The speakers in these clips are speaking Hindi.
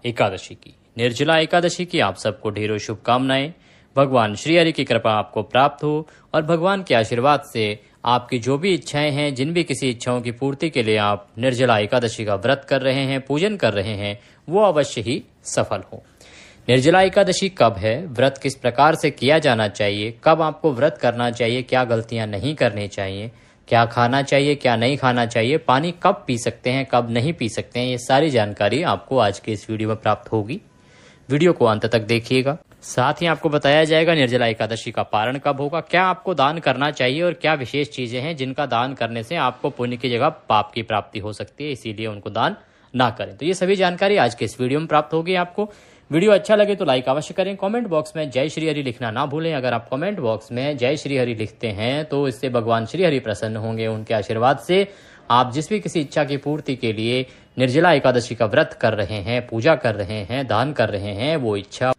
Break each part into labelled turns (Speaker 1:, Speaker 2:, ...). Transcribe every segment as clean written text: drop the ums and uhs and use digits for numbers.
Speaker 1: एकादशी की। निर्जला एकादशी की आप सबको ढेरों शुभकामनाएं। भगवान श्री हरि की कृपा आपको प्राप्त हो और भगवान के आशीर्वाद से आपकी जो भी इच्छाएं हैं, जिन भी किसी इच्छाओं की पूर्ति के लिए आप निर्जला एकादशी का व्रत कर रहे हैं, पूजन कर रहे हैं, वो अवश्य ही सफल हो। निर्जला एकादशी कब है, व्रत किस प्रकार से किया जाना चाहिए, कब आपको व्रत करना चाहिए, क्या गलतियां नहीं करनी चाहिए, क्या खाना चाहिए, क्या नहीं खाना चाहिए, पानी कब पी सकते हैं, कब नहीं पी सकते हैं, ये सारी जानकारी आपको आज के इस वीडियो में प्राप्त होगी। वीडियो को अंत तक देखिएगा। साथ ही आपको बताया जाएगा निर्जला एकादशी का पारण कब होगा, क्या आपको दान करना चाहिए और क्या विशेष चीजें हैं जिनका दान करने से आपको पुण्य की जगह पाप की प्राप्ति हो सकती है, इसीलिए उनको दान ना करें। तो ये सभी जानकारी आज के इस वीडियो में प्राप्त होगी आपको। वीडियो अच्छा लगे तो लाइक अवश्य करें। कमेंट बॉक्स में जय श्री हरि लिखना ना भूलें। अगर आप कमेंट बॉक्स में जय श्री हरि लिखते हैं तो इससे भगवान श्री हरि प्रसन्न होंगे। उनके आशीर्वाद से आप जिस भी किसी इच्छा की पूर्ति के लिए निर्जला एकादशी का व्रत कर रहे हैं, पूजा कर रहे हैं, दान कर रहे हैं, वो इच्छा,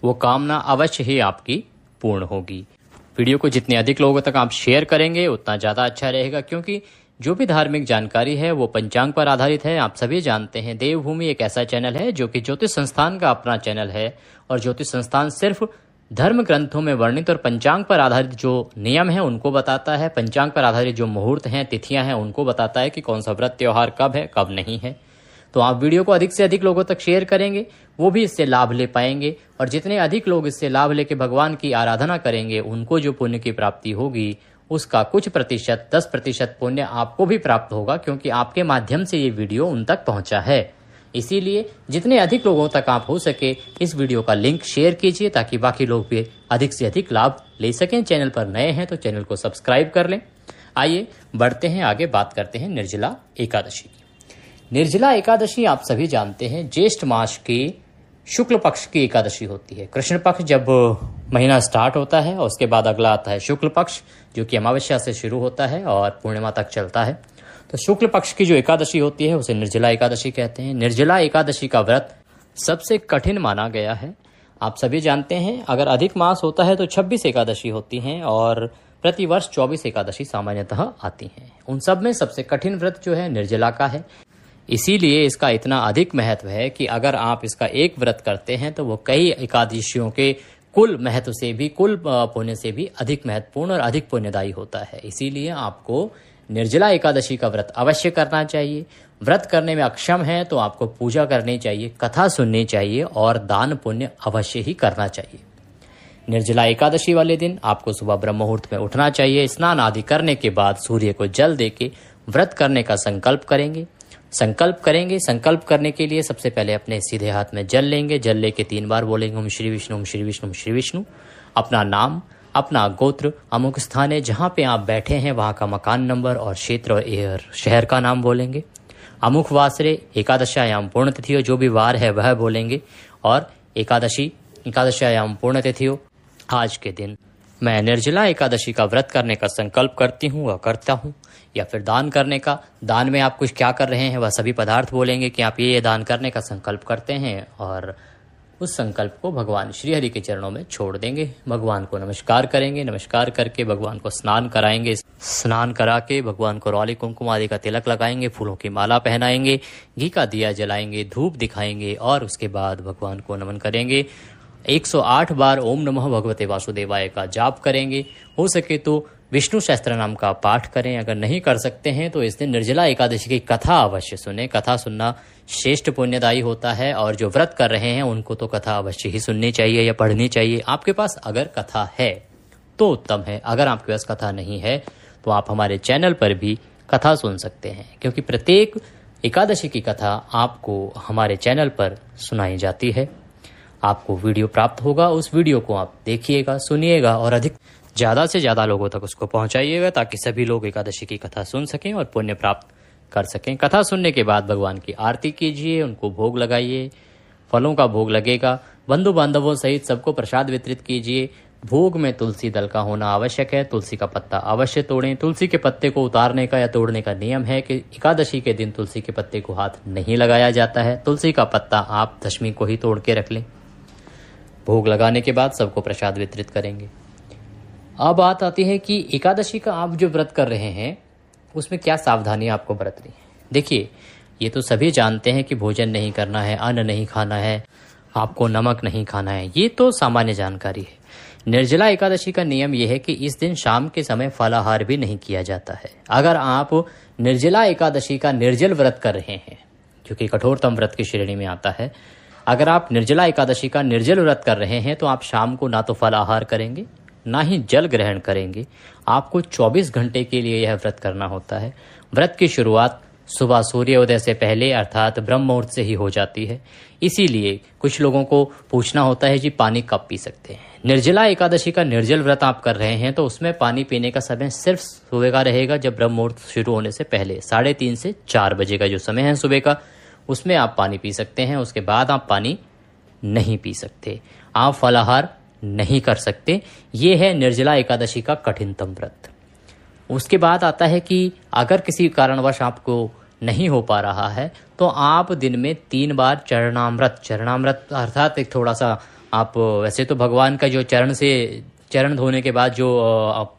Speaker 1: वो कामना अवश्य ही आपकी पूर्ण होगी। वीडियो को जितने अधिक लोगों तक आप शेयर करेंगे उतना ज़्यादा अच्छा रहेगा, क्योंकि जो भी धार्मिक जानकारी है वो पंचांग पर आधारित है। आप सभी जानते हैं देवभूमि एक ऐसा चैनल है जो कि ज्योतिष संस्थान का अपना चैनल है और ज्योतिष संस्थान सिर्फ धर्म ग्रंथों में वर्णित और पंचांग पर आधारित जो नियम है उनको बताता है, पंचांग पर आधारित जो मुहूर्त हैं, तिथियां हैं, उनको बताता है कि कौन सा व्रत त्योहार कब है, कब नहीं है। तो आप वीडियो को अधिक से अधिक लोगों तक शेयर करेंगे, वो भी इससे लाभ ले पाएंगे और जितने अधिक लोग इससे लाभ लेके भगवान की आराधना करेंगे उनको जो पुण्य की प्राप्ति होगी उसका कुछ प्रतिशत 10% पुण्य आपको भी प्राप्त होगा, क्योंकि आपके माध्यम से ये वीडियो उन तक पहुंचा है। इसीलिए जितने अधिक लोगों तक आप हो सके इस वीडियो का लिंक शेयर कीजिए ताकि बाकी लोग भी अधिक से अधिक लाभ ले सकें। चैनल पर नए हैं तो चैनल को सब्सक्राइब कर लें। आइए बढ़ते हैं आगे, बात करते हैं निर्जला एकादशी की। निर्जला एकादशी आप सभी जानते हैं ज्येष्ठ मास की शुक्ल पक्ष की एकादशी होती है। कृष्ण पक्ष जब महीना स्टार्ट होता है और उसके बाद अगला आता है शुक्ल पक्ष, जो कि अमावस्या से शुरू होता है और पूर्णिमा तक चलता है। तो शुक्ल पक्ष की जो एकादशी होती है उसे निर्जला एकादशी कहते हैं। निर्जला एकादशी का व्रत सबसे कठिन माना गया है। आप सभी जानते हैं अगर अधिक मास होता है तो 26 एकादशी होती हैं और प्रति वर्ष 24 एकादशी सामान्यतः आती हैं। उन सब में सबसे कठिन व्रत जो है निर्जला का है। इसीलिए इसका इतना अधिक महत्व है कि अगर आप इसका एक व्रत करते हैं तो वो कई एकादशियों के कुल महत्व से भी, कुल पुण्य से भी अधिक महत्वपूर्ण और अधिक पुण्यदायी होता है। इसीलिए आपको निर्जला एकादशी का व्रत अवश्य करना चाहिए। व्रत करने में अक्षम है तो आपको पूजा करनी चाहिए, कथा सुननी चाहिए और दान पुण्य अवश्य ही करना चाहिए। निर्जला एकादशी वाले दिन आपको सुबह ब्रह्म मुहूर्त में उठना चाहिए। स्नान आदि करने के बाद सूर्य को जल देके व्रत करने का संकल्प करेंगे। संकल्प करने के लिए सबसे पहले अपने सीधे हाथ में जल लेंगे। जल लेके 3 बार बोलेंगे ओम श्री विष्णु, ओम श्री विष्णु, ओम श्री विष्णु। अपना नाम, अपना गोत्र, अमुक स्थान है जहाँ पे आप बैठे हैं वहाँ का मकान नंबर और क्षेत्र और शहर का नाम बोलेंगे। अमुक वासरे एकादशायाम पूर्ण तिथि हो, जो भी वार है वह बोलेंगे। और एकादशायाम पूर्ण तिथि हो, आज के दिन मैं निर्जला एकादशी का व्रत करने का संकल्प करती हूँ व करता हूँ। या फिर दान करने का, दान में आप कुछ क्या कर रहे हैं वह सभी पदार्थ बोलेंगे कि आप ये दान करने का संकल्प करते हैं और उस संकल्प को भगवान श्री हरि के चरणों में छोड़ देंगे। भगवान को नमस्कार करेंगे। नमस्कार करके भगवान को स्नान कराएंगे। स्नान करा के भगवान को रौली कुमकुम आदि का तिलक लगाएंगे, फूलों की माला पहनाएंगे, घी का दिया जलाएंगे, धूप दिखाएंगे और उसके बाद भगवान को नमन करेंगे। 108 बार ओम नमः भगवते वासुदेवाय का जाप करेंगे। हो सके तो विष्णु सहस्त्र नाम का पाठ करें। अगर नहीं कर सकते हैं तो इस दिन निर्जला एकादशी की कथा अवश्य सुने। कथा सुनना श्रेष्ठ पुण्यदायी होता है और जो व्रत कर रहे हैं उनको तो कथा अवश्य ही सुननी चाहिए या पढ़नी चाहिए। आपके पास अगर कथा है तो उत्तम है, अगर आपके पास कथा नहीं है तो आप हमारे चैनल पर भी कथा सुन सकते हैं, क्योंकि प्रत्येक एकादशी की कथा आपको हमारे चैनल पर सुनाई जाती है। आपको वीडियो प्राप्त होगा, उस वीडियो को आप देखिएगा, सुनिएगा और अधिक ज़्यादा से ज़्यादा लोगों तक उसको पहुंचाइएगा ताकि सभी लोग एकादशी की कथा सुन सकें और पुण्य प्राप्त कर सकें। कथा सुनने के बाद भगवान की आरती कीजिए, उनको भोग लगाइए, फलों का भोग लगेगा। बंधु बांधवों सहित सबको प्रसाद वितरित कीजिए। भोग में तुलसी दल का होना आवश्यक है। तुलसी का पत्ता अवश्य तोड़ें। तुलसी के पत्ते को उतारने का या तोड़ने का नियम है कि एकादशी के दिन तुलसी के पत्ते को हाथ नहीं लगाया जाता है। तुलसी का पत्ता आप दशमी को ही तोड़ के रख लें। भोग लगाने के बाद सबको प्रसाद वितरित करेंगे। अब बात आती है कि एकादशी का आप जो व्रत कर रहे हैं उसमें क्या सावधानी आपको बरतनी है। देखिए, ये तो सभी जानते हैं कि भोजन नहीं करना है, अन्न नहीं खाना है, आपको नमक नहीं खाना है, ये तो सामान्य जानकारी है। निर्जला एकादशी का नियम यह है कि इस दिन शाम के समय फलाहार भी नहीं किया जाता है। अगर आप निर्जला एकादशी का निर्जल व्रत कर रहे हैं, जो कि कठोरतम व्रत की श्रेणी में आता है, अगर आप निर्जला एकादशी का निर्जल व्रत कर रहे हैं तो आप शाम को ना तो फलाहार करेंगे, ना ही जल ग्रहण करेंगे। आपको 24 घंटे के लिए यह व्रत करना होता है। व्रत की शुरुआत सुबह सूर्योदय से पहले अर्थात ब्रह्म मुहूर्त से ही हो जाती है। इसीलिए कुछ लोगों को पूछना होता है जी पानी कब पी सकते हैं। निर्जला एकादशी का निर्जल व्रत आप कर रहे हैं तो उसमें पानी पीने का समय सिर्फ सुबह का रहेगा, जब ब्रह्म मुहूर्त शुरू होने से पहले 3:30 से 4 बजे का जो समय है सुबह का, उसमें आप पानी पी सकते हैं। उसके बाद आप पानी नहीं पी सकते, आप फलाहार नहीं कर सकते। ये है निर्जला एकादशी का कठिनतम व्रत। उसके बाद आता है कि अगर किसी कारणवश आपको नहीं हो पा रहा है तो आप दिन में 3 बार चरणामृत अर्थात एक थोड़ा सा आप, वैसे तो भगवान का जो चरण धोने के बाद जो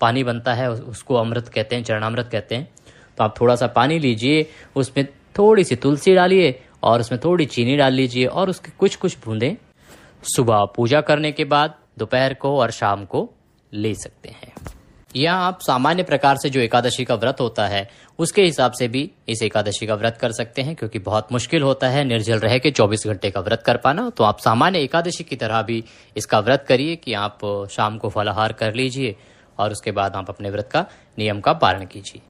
Speaker 1: पानी बनता है उसको अमृत कहते हैं, चरणामृत कहते हैं। तो आप थोड़ा सा पानी लीजिए, उसमें थोड़ी सी तुलसी डालिए और उसमें थोड़ी चीनी डाल लीजिए और उसके कुछ कुछ बूंदें सुबह पूजा करने के बाद दोपहर को और शाम को ले सकते हैं। या आप सामान्य प्रकार से जो एकादशी का व्रत होता है उसके हिसाब से भी इस एकादशी का व्रत कर सकते हैं, क्योंकि बहुत मुश्किल होता है निर्जल रह के 24 घंटे का व्रत कर पाना। तो आप सामान्य एकादशी की तरह भी इसका व्रत करिए कि आप शाम को फलाहार कर लीजिए और उसके बाद आप अपने व्रत का नियम का पालन कीजिए।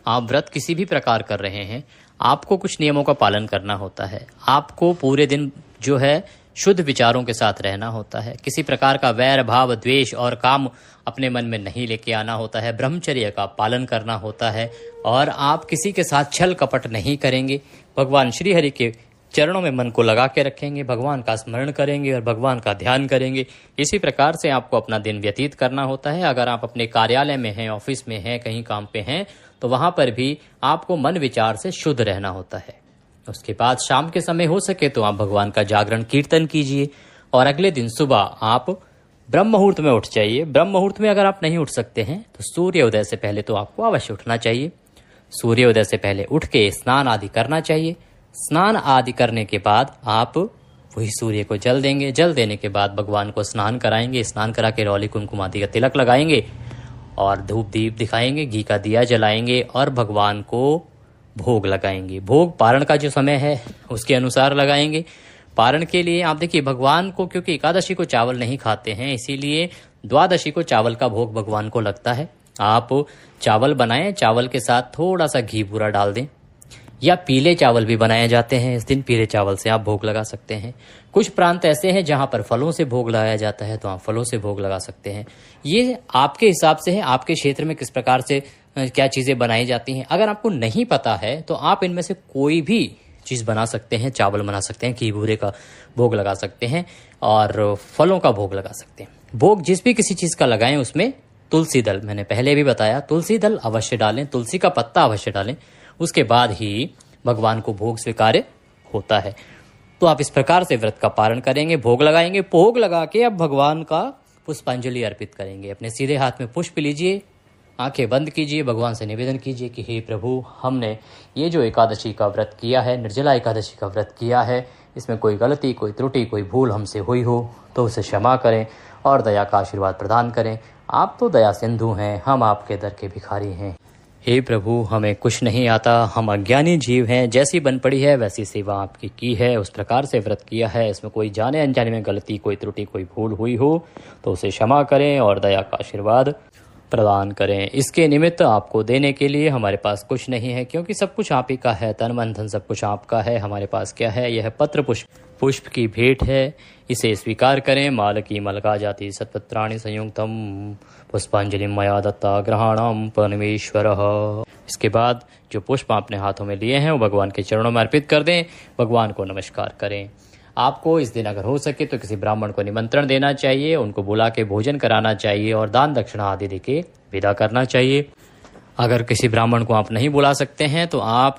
Speaker 1: आप व्रत किसी भी प्रकार कर रहे हैं, आपको कुछ नियमों का पालन करना होता है। आपको पूरे दिन जो है शुद्ध विचारों के साथ रहना होता है। किसी प्रकार का वैर भाव, द्वेष और काम अपने मन में नहीं लेके आना होता है। ब्रह्मचर्य का पालन करना होता है और आप किसी के साथ छल कपट नहीं करेंगे। भगवान श्री हरि के चरणों में मन को लगा के रखेंगे, भगवान का स्मरण करेंगे और भगवान का ध्यान करेंगे। इसी प्रकार से आपको अपना दिन व्यतीत करना होता है। अगर आप अपने कार्यालय में हैं, ऑफिस में हैं, कहीं काम पे हैं, तो वहां पर भी आपको मन विचार से शुद्ध रहना होता है। उसके बाद शाम के समय हो सके तो आप भगवान का जागरण कीर्तन कीजिए और अगले दिन सुबह आप ब्रह्म मुहूर्त में उठ जाइए। ब्रह्म मुहूर्त में अगर आप नहीं उठ सकते हैं तो सूर्योदय से पहले तो आपको अवश्य उठना चाहिए। सूर्योदय से पहले उठ के स्नान आदि करना चाहिए। स्नान आदि करने के बाद आप वही सूर्य को जल देंगे। जल देने के बाद भगवान को स्नान कराएंगे। स्नान करा के रौली कुमकुम आदि का तिलक लगाएंगे और धूप दीप दिखाएंगे, घी का दिया जलाएंगे और भगवान को भोग लगाएंगे। भोग पारण का जो समय है उसके अनुसार लगाएंगे। पारण के लिए आप देखिए भगवान को, क्योंकि एकादशी को चावल नहीं खाते हैं, इसीलिए द्वादशी को चावल का भोग भगवान को लगता है। आप चावल बनाएं, चावल के साथ थोड़ा सा घी पूरा डाल दें, या पीले चावल भी बनाए जाते हैं इस दिन, पीले चावल से आप भोग लगा सकते हैं। कुछ प्रांत ऐसे हैं जहां पर फलों से भोग लगाया जाता है, तो आप फलों से भोग लगा सकते हैं। ये आपके हिसाब से है, आपके क्षेत्र में किस प्रकार से क्या चीजें बनाई जाती हैं। अगर आपको नहीं पता है तो आप इनमें से कोई भी चीज बना सकते हैं। चावल बना सकते हैं, घी बूरे का भोग लगा सकते हैं और फलों का भोग लगा सकते हैं। भोग जिस भी किसी चीज का लगाएं उसमें तुलसी दल, मैंने पहले भी बताया, तुलसी दल अवश्य डालें, तुलसी का पत्ता अवश्य डालें। उसके बाद ही भगवान को भोग स्वीकार्य होता है। तो आप इस प्रकार से व्रत का पालन करेंगे, भोग लगाएंगे। भोग लगा के अब भगवान का पुष्पांजलि अर्पित करेंगे। अपने सीधे हाथ में पुष्प लीजिए, आंखें बंद कीजिए, भगवान से निवेदन कीजिए कि हे प्रभु, हमने ये जो एकादशी का व्रत किया है, निर्जला एकादशी का व्रत किया है, इसमें कोई गलती, कोई त्रुटि, कोई भूल हमसे हुई हो तो उसे क्षमा करें और दया का आशीर्वाद प्रदान करें। आप तो दया सिंधु हैं, हम आपके दर के भिखारी हैं। हे प्रभु, हमें कुछ नहीं आता, हम अज्ञानी जीव हैं, जैसी बन पड़ी है वैसी सेवा आपकी की है, उस प्रकार से व्रत किया है। इसमें कोई जाने अनजाने में गलती, कोई त्रुटि, कोई भूल हुई हो तो उसे क्षमा करें और दया का आशीर्वाद प्रदान करें। इसके निमित्त आपको देने के लिए हमारे पास कुछ नहीं है, क्योंकि सब कुछ आप ही का है, तन मन धन सब कुछ आपका है। हमारे पास क्या है? यह पत्र पुष्प की भेंट है, इसे स्वीकार करें। मालकी मलका जाति सत्पत्राणि संयुक्तम पुष्पांजलि मया दत्ता ग्रहणम परमेश्वरः। इसके बाद जो पुष्प आपने हाथों में लिए हैं वो भगवान के चरणों में अर्पित कर दें, भगवान को नमस्कार करें। आपको इस दिन अगर हो सके तो किसी ब्राह्मण को निमंत्रण देना चाहिए, उनको बुला के भोजन कराना चाहिए और दान दक्षिणा आदि देके विदा करना चाहिए। अगर किसी ब्राह्मण को आप नहीं बुला सकते हैं तो आप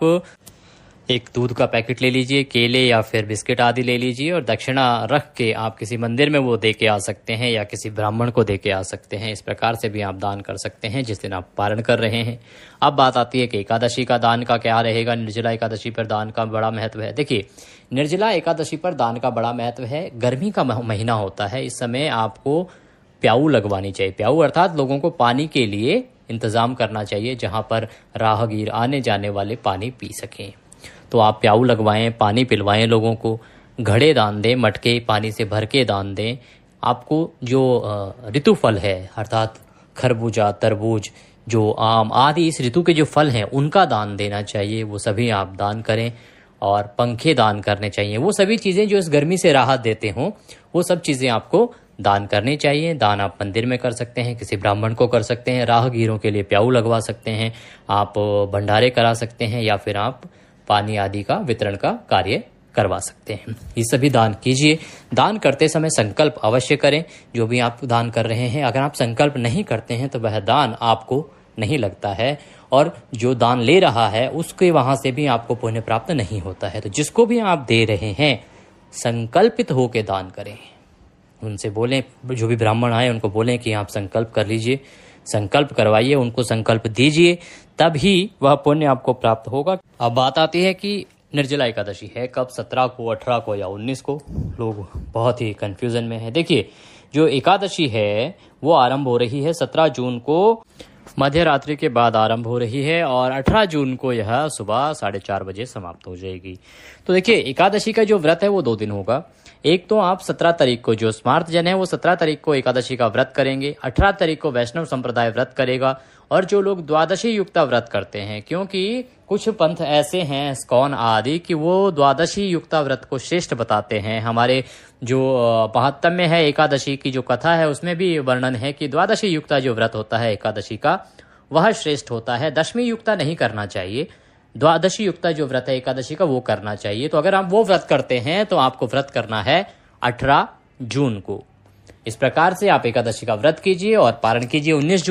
Speaker 1: एक दूध का पैकेट ले लीजिए, केले या फिर बिस्किट आदि ले लीजिए और दक्षिणा रख के आप किसी मंदिर में वो दे के आ सकते हैं या किसी ब्राह्मण को दे के आ सकते हैं। इस प्रकार से भी आप दान कर सकते हैं जिस दिन आप पारण कर रहे हैं। अब बात आती है कि एकादशी का दान का क्या रहेगा। निर्जला एकादशी पर दान का बड़ा महत्व है। देखिए, निर्जला एकादशी पर दान का बड़ा महत्व है। गर्मी का महीना होता है, इस समय आपको प्याऊ लगवानी चाहिए। प्याऊ अर्थात लोगों को पानी के लिए इंतजाम करना चाहिए, जहां पर राहगीर आने जाने वाले पानी पी सकें। तो आप प्याऊ लगवाएं, पानी पिलवाएं लोगों को, घड़े दान दें, मटके पानी से भर के दान दें। आपको जो ऋतु फल है अर्थात खरबूजा, तरबूज, जो आम आदि इस ऋतु के जो फल हैं उनका दान देना चाहिए, वो सभी आप दान करें। और पंखे दान करने चाहिए। वो सभी चीज़ें जो इस गर्मी से राहत देते हों वो सब चीज़ें आपको दान करनी चाहिए। दान आप मंदिर में कर सकते हैं, किसी ब्राह्मण को कर सकते हैं, राहगीरों के लिए प्याऊ लगवा सकते हैं, आप भंडारे करा सकते हैं या फिर आप पानी आदि का वितरण का कार्य करवा सकते हैं। ये सभी दान कीजिए। दान करते समय संकल्प अवश्य करें। जो भी आप दान कर रहे हैं, अगर आप संकल्प नहीं करते हैं तो वह दान आपको नहीं लगता है और जो दान ले रहा है उसके वहां से भी आपको पुण्य प्राप्त नहीं होता है। तो जिसको भी आप दे रहे हैं संकल्पित होकर दान करें। उनसे बोलें, जो भी ब्राह्मण आए उनको बोलें कि आप संकल्प कर लीजिए, संकल्प करवाइए, उनको संकल्प दीजिए, तभी वह पुण्य आपको प्राप्त होगा। अब बात आती है कि निर्जला एकादशी है कब, 17 को, 18 को या 19 को। लोग बहुत ही कंफ्यूजन में है। देखिए, जो एकादशी है वो आरंभ हो रही है 17 जून को मध्य रात्रि के बाद आरंभ हो रही है और 18 जून को यह सुबह 4:30 बजे समाप्त हो जाएगी। तो देखिए, एकादशी का जो व्रत है वो 2 दिन होगा। एक तो आप 17 तारीख को, जो स्मार्त जन है वो 17 तारीख को एकादशी का व्रत करेंगे, 18 तारीख को वैष्णव संप्रदाय व्रत करेगा। और जो लोग द्वादशी युक्ता व्रत करते हैं, क्योंकि कुछ पंथ ऐसे हैं इस्कॉन आदि कि वो द्वादशी युक्ता व्रत को श्रेष्ठ बताते हैं। हमारे जो महात्म्य में है एकादशी की जो कथा है उसमें भी वर्णन है कि द्वादशी युक्ता जो व्रत होता है एकादशी का वह श्रेष्ठ होता है। दशमी युक्ता नहीं करना चाहिए, द्वादशी युक्ता जो व्रत है एकादशी का वो करना चाहिए। तो अगर आप वो व्रत करते हैं तो आपको व्रत करना है 18 जून को। इस प्रकार से आप एकादशी का व्रत कीजिए और पारण कीजिए 19 जून